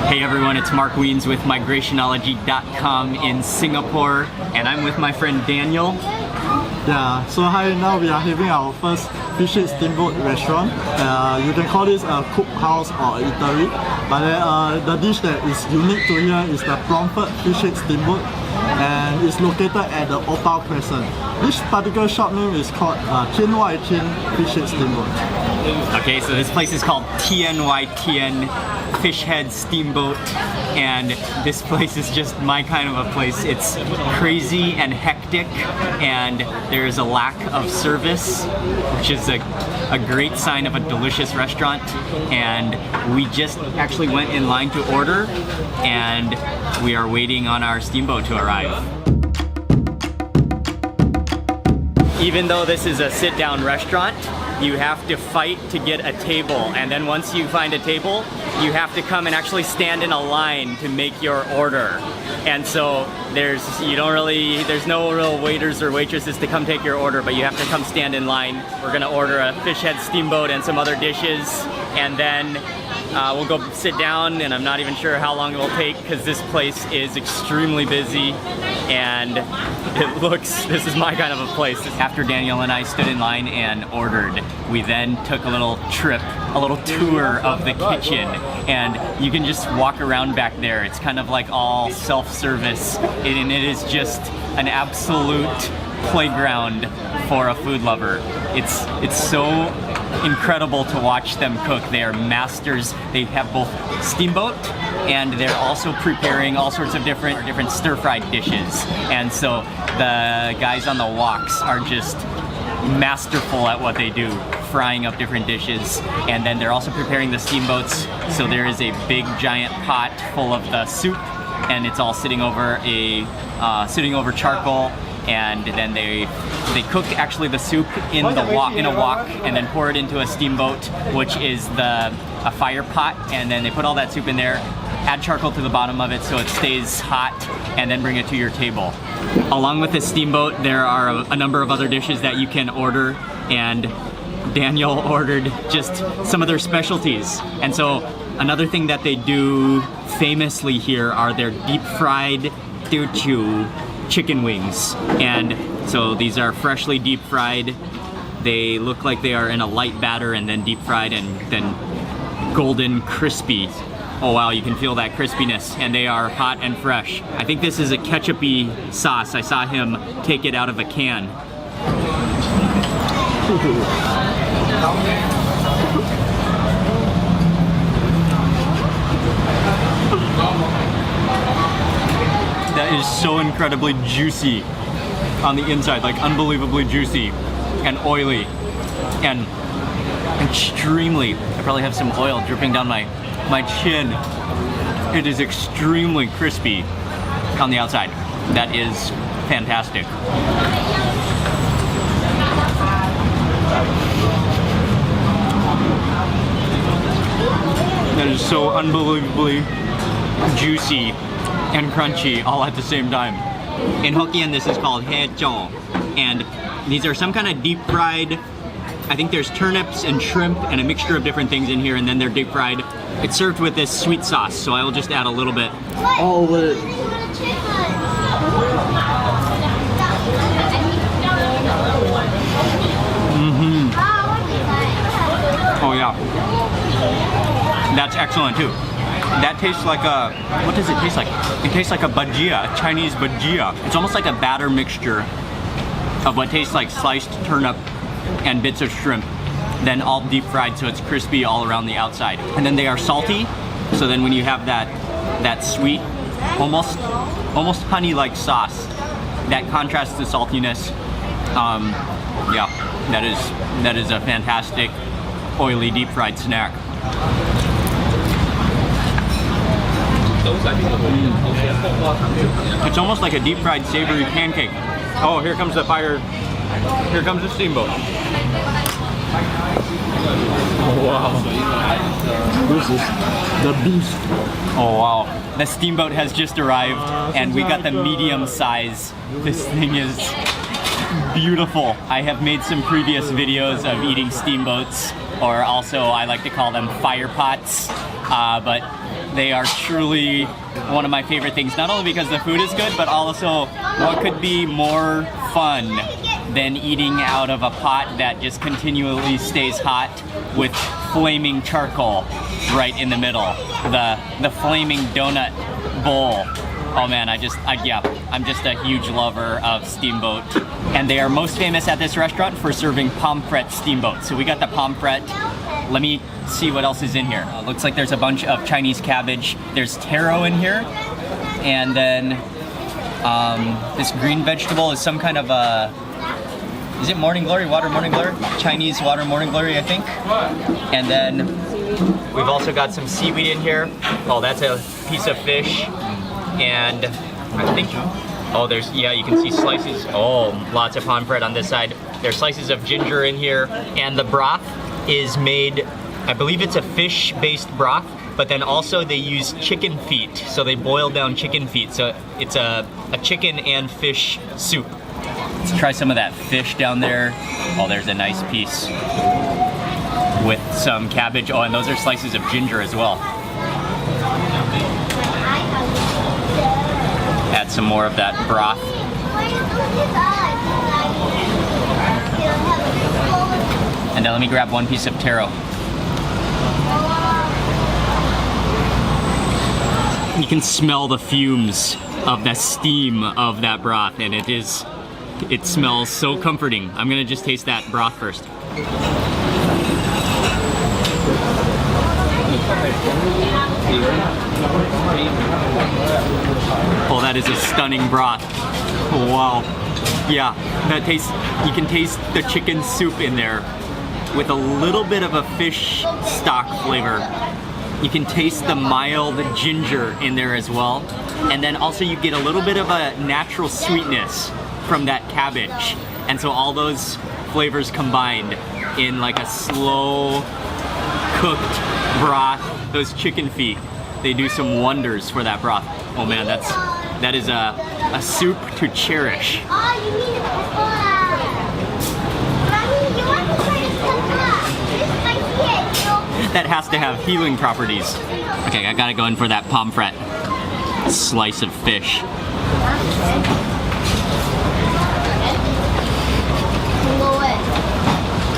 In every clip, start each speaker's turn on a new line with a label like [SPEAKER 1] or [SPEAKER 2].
[SPEAKER 1] Hey everyone, it's Mark Wiens with migrationology.com in Singapore, and I'm with my friend Daniel.
[SPEAKER 2] Yeah, so hi, now we are having our first fish head steamboat restaurant. You can call this a cookhouse or eatery, but the dish that is unique to here is the Plumford fish head steamboat, and it's located at the Opal Crescent. This particular shop name is called Tian Wai Tian fish head steamboat.
[SPEAKER 1] Okay, so this place is called Tian Wai Tian Fish Head Steamboat, and this place is just my kind of a place. It's crazy and hectic, and there's a lack of service, which is a great sign of a delicious restaurant. And we just actually went in line to order, and we are waiting on our steamboat to arrive. Even though this is a sit-down restaurant, you have to fight to get a table, and then once you find a table, you have to come and actually stand in a line to make your order. And so there's no real waiters or waitresses to come take your order, but you have to come stand in line. We're gonna order a fish head steamboat and some other dishes, and then we'll go sit down, and I'm not even sure how long it will take because this place is extremely busy, and this is my kind of a place. After Daniel and I stood in line and ordered, we then took a little trip, a little tour of the kitchen, and you can just walk around back there. It's kind of like all self-service, and it is just an absolute playground for a food lover. It's so incredible to watch them cook. They are masters. They have both steamboat, and they're also preparing all sorts of different stir-fried dishes. And so the guys on the woks are just masterful at what they do, frying up different dishes. And then they're also preparing the steamboats. So there is a big giant pot full of the soup, and it's all sitting over charcoal. And then they cook actually the soup in a wok, and then pour it into a steamboat, which is a fire pot, and then they put all that soup in there, add charcoal to the bottom of it so it stays hot, and then bring it to your table. Along with the steamboat, there are a number of other dishes that you can order, and Daniel ordered just some of their specialties. And so another thing that they do famously here are their deep fried teochew chicken wings. And so these are freshly deep fried. They look like they are in a light batter and then deep fried and then golden crispy. Oh wow, you can feel that crispiness, and they are hot and fresh. I think this is a ketchup-y sauce. I saw him take it out of a can. That is so incredibly juicy on the inside, like unbelievably juicy and oily and extremely, I probably have some oil dripping down my chin. It is extremely crispy on the outside. That is fantastic. That is so unbelievably juicy and crunchy all at the same time. In Hokkien, this is called he chou, and these are some kind of deep fried, I think there's turnips and shrimp and a mixture of different things in here, and then they're deep fried. It's served with this sweet sauce, so I will just add a little bit all over it. Oh yeah, that's excellent too. That tastes like what does it taste like? It tastes like a bhajia, a Chinese bhajia. It's almost like a batter mixture of what tastes like sliced turnip and bits of shrimp, then all deep fried so it's crispy all around the outside. And then they are salty, so then when you have that sweet, almost honey-like sauce, that contrasts the saltiness. Yeah, that is a fantastic oily deep fried snack. It's almost like a deep fried savory pancake. Oh, here comes the fire. Here comes the steamboat. Oh, wow.
[SPEAKER 2] This is the beef.
[SPEAKER 1] Oh wow. The steamboat has just arrived, and we got the medium size. This thing is beautiful. I have made some previous videos of eating steamboats, or also I like to call them fire pots. But They are truly one of my favorite things, not only because the food is good, but also what could be more fun than eating out of a pot that just continually stays hot with flaming charcoal right in the middle. The flaming donut bowl. Oh man, I'm just a huge lover of Steamboat. And they are most famous at this restaurant for serving pomfret steamboat. So we got the pomfret. Let me see what else is in here. Looks like there's a bunch of Chinese cabbage. There's taro in here. And then this green vegetable is some kind of a, is it morning glory, water morning glory? Chinese water morning glory, I think. And then we've also got some seaweed in here. Oh, that's a piece of fish. And I think, oh, there's, yeah, you can see slices. Oh, lots of pomfret on this side. There's slices of ginger in here. And the broth is made, I believe it's a fish-based broth, but then also they use chicken feet. So they boil down chicken feet. So it's a chicken and fish soup. Let's try some of that fish down there. Oh, there's a nice piece with some cabbage. Oh, and those are slices of ginger as well. Add some more of that broth. And then let me grab one piece of taro. You can smell the fumes of the steam of that broth, and it smells so comforting. I'm gonna just taste that broth first. Oh, that is a stunning broth. Oh, wow. Yeah, that tastes, you can taste the chicken soup in there with a little bit of a fish stock flavor. You can taste the mild ginger in there as well. And then also you get a little bit of a natural sweetness from that cabbage. And so all those flavors combined in like a slow cooked broth, those chicken feet, they do some wonders for that broth. Oh man, that is a soup to cherish. That has to have healing properties. Okay, I gotta go in for that pomfret slice of fish.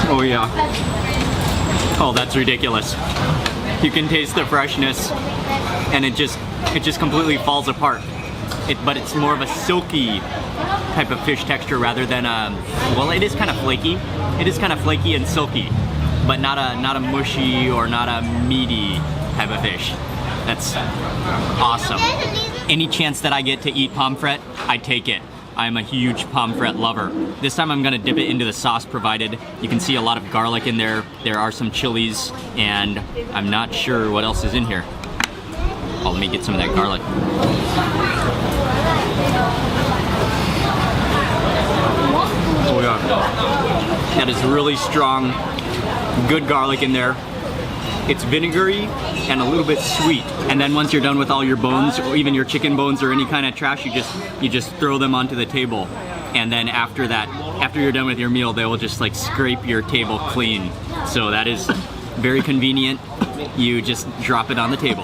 [SPEAKER 1] Oh yeah. Oh, that's ridiculous. You can taste the freshness, and it just completely falls apart. But it's more of a silky type of fish texture rather than well, it is kind of flaky. It is kind of flaky and silky, but not a mushy or not a meaty type of fish. That's awesome. Any chance that I get to eat pomfret, I take it. I'm a huge pomfret lover. This time I'm gonna dip it into the sauce provided. You can see a lot of garlic in there. There are some chilies, and I'm not sure what else is in here. Oh, let me get some of that garlic. Oh yeah. That is really strong, good garlic in there. It's vinegary and a little bit sweet. And then once you're done with all your bones, or even your chicken bones or any kind of trash, you just throw them onto the table. And then after that, after you're done with your meal, they will just like scrape your table clean. So that is very convenient. You just drop it on the table.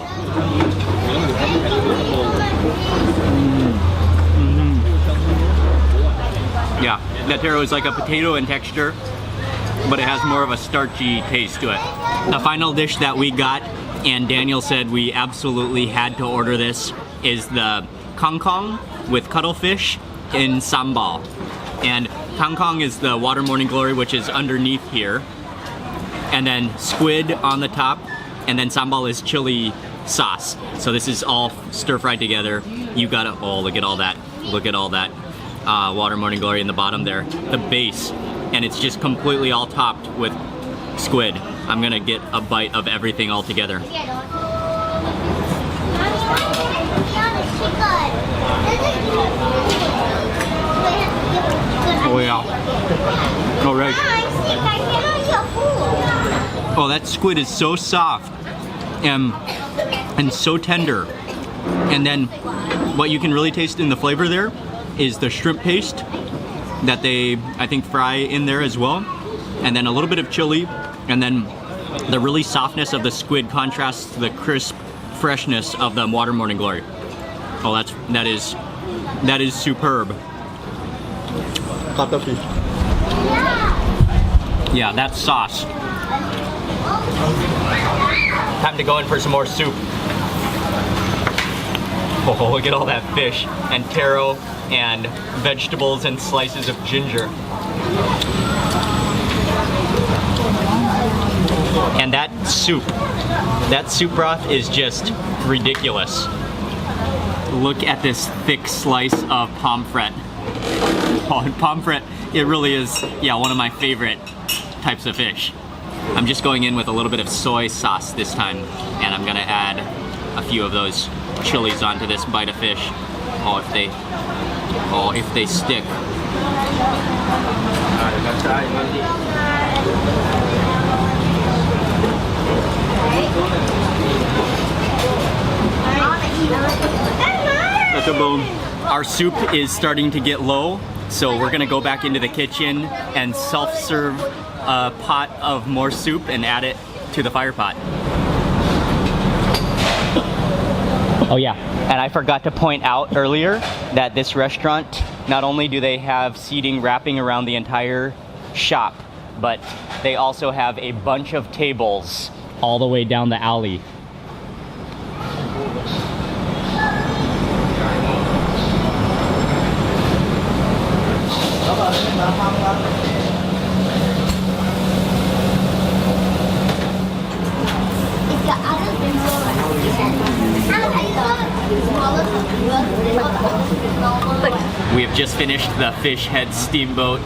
[SPEAKER 1] Yeah, that taro is like a potato in texture, but it has more of a starchy taste to it. The final dish that we got, and Daniel said we absolutely had to order this, is the kangkong with cuttlefish in sambal. And kangkong is the water morning glory, which is underneath here. And then squid on the top, and then sambal is chili sauce. So this is all stir-fried together. You gotta, oh, look at all that. Look at all that water morning glory in the bottom there. The base, and it's just completely all topped with squid. I'm gonna get a bite of everything all together. Oh yeah. All right. Oh, that squid is so soft and so tender. And then what you can really taste in the flavor there is the shrimp paste that they, I think, fry in there as well. And then a little bit of chili, and then the really softness of the squid contrasts to the crisp freshness of the water morning glory. Oh, that is superb.
[SPEAKER 2] Cuttlefish.
[SPEAKER 1] Yeah, that sauce. Time to go in for some more soup. Oh, look at all that fish and taro and vegetables and slices of ginger. And that soup broth is just ridiculous. Look at this thick slice of pomfret. Oh, and pomfret, it really is, yeah, one of my favorite types of fish. I'm just going in with a little bit of soy sauce this time, and I'm gonna add a few of those chilies onto this bite of fish. Oh, if they stick. That's a bone. Our soup is starting to get low, so we're gonna go back into the kitchen and self-serve a pot of more soup and add it to the fire pot. Oh yeah, and I forgot to point out earlier that this restaurant, not only do they have seating wrapping around the entire shop, but they also have a bunch of tables all the way down the alley. We have just finished the fish head steamboat.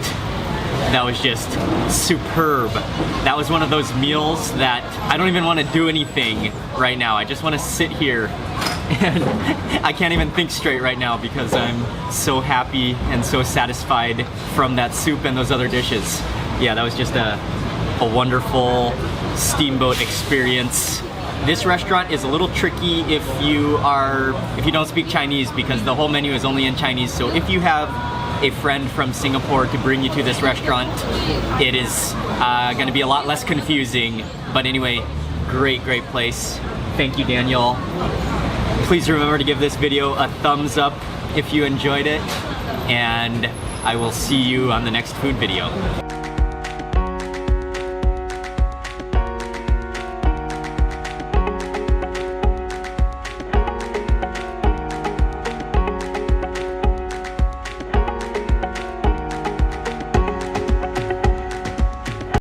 [SPEAKER 1] That was just superb. That was one of those meals that I don't even want to do anything right now. I just want to sit here, and I can't even think straight right now because I'm so happy and so satisfied from that soup and those other dishes. Yeah, that was just a wonderful steamboat experience. This restaurant is a little tricky if you don't speak Chinese, because the whole menu is only in Chinese. So if you have a friend from Singapore to bring you to this restaurant, it is going to be a lot less confusing. But anyway, great place. Thank you, Daniel. Please remember to give this video a thumbs up if you enjoyed it, and I will see you on the next food video.